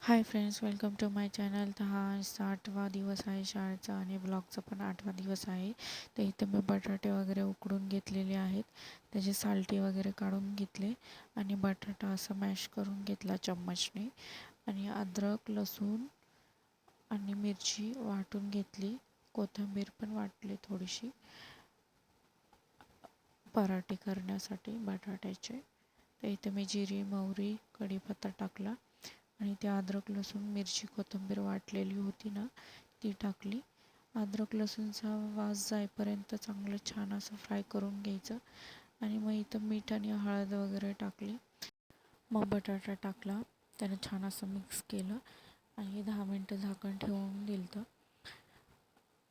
High friends, welcome to my channel. तर हा 8वा दिवस आहे शाळेचा आणि ब्लॉगचा पण 8वा दिवस आहे. तर इथे मी बटाटे वगैरे उकडून घेतलेले आहेत. त्याची सालटी वगैरे काढून घेतले आणि बटाटा असं मॅश करून घेतला चम्मचने. आणि अद्रक, लसूण आणि मिरची वाटून घेतली. कोथिंबीर पण वाटली थोडीशी पराठे करण्यासाठी बटाट्याचे. तर इथे मी जिरी, मोहरी, कढीपत्ता टाकला आणि ते अद्रक, लसूण, मिरची, कोथिंबीर वाटलेली होती ना, ती टाकली. अद्रक लसूणचा वास जाईपर्यंत चांगलं छान असं फ्राय करून घ्यायचं. आणि मग इथं मीठ आणि हळद वगैरे टाकली. मग बटाटा टाकला, त्यानं छान असं मिक्स केलं आणि 10 मिनटं झाकण ठेवून दिलं.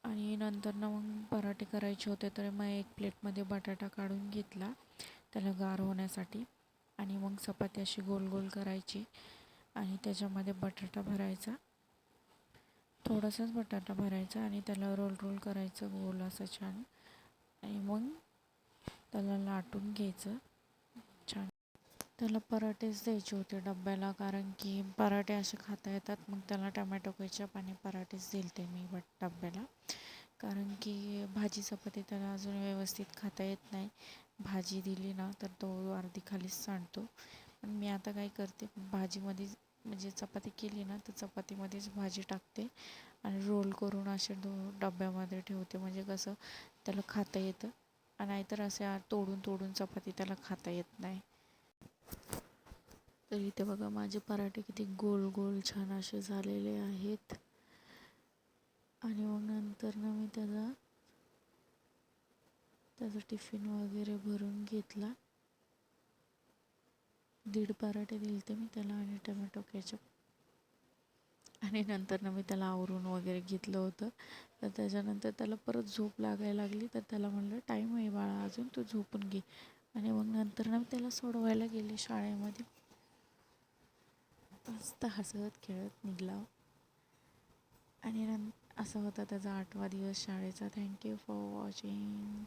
आणि नंतर ना मग पराठे करायचे होते, तर मग एक प्लेटमध्ये बटाटा काढून घेतला त्याला गार होण्यासाठी. आणि मग चपाती अशी गोल गोल करायची आणि त्याच्यामध्ये बटाटा भरायचा, थोडासाच बटाटा भरायचा आणि त्याला रोल रोल करायचं गोल असं छान. आणि मग त्याला लाटून घ्यायचं छान. त्याला पराठेच द्यायचे होते डब्याला, कारण की पराठे असे खाता येतात. मग त्याला टमॅटो केचप आणि पराठेच दिले मी डब्याला, कारण की भाजी चपाती त्याला अजून व्यवस्थित खाता येत नाही. भाजी दिली ना तर तो अर्धी खालीच सांडतो. पण मी आता काय करते, भाजीमध्ये म्हणजे चपाती केली ना तर चपातीमध्येच भाजी टाकते आणि रोल करून असे डब्यामध्ये ठेवते. म्हणजे कसं त्याला खाता येतं. नाहीतर असे तोडून तोडून चपाती त्याला खाता येत नाही. तर इथे बघा माझे पराठे किती गोल गोल छान असे झालेले आहेत. आणि मग नंतर ना मी त्याचा टिफिन वगैरे भरून घेतला. 1.5 पराठे दिले मी त्याला आणि टमॅटो केचप. आणि नंतर ना मी त्याला आवरून वगैरे घेतलं होतं. तर त्याच्यानंतर त्याला परत झोप लागायला लागली, तर त्याला म्हणलं टाईम आहे बाळा अजून, तू झोपून घे. आणि मग नंतर ना मी त्याला सोडवायला गेले शाळेमध्ये. मस्त हसत खेळत निघाला. आणि असं होता त्याचा 8वा दिवस शाळेचा. Thank you for watching.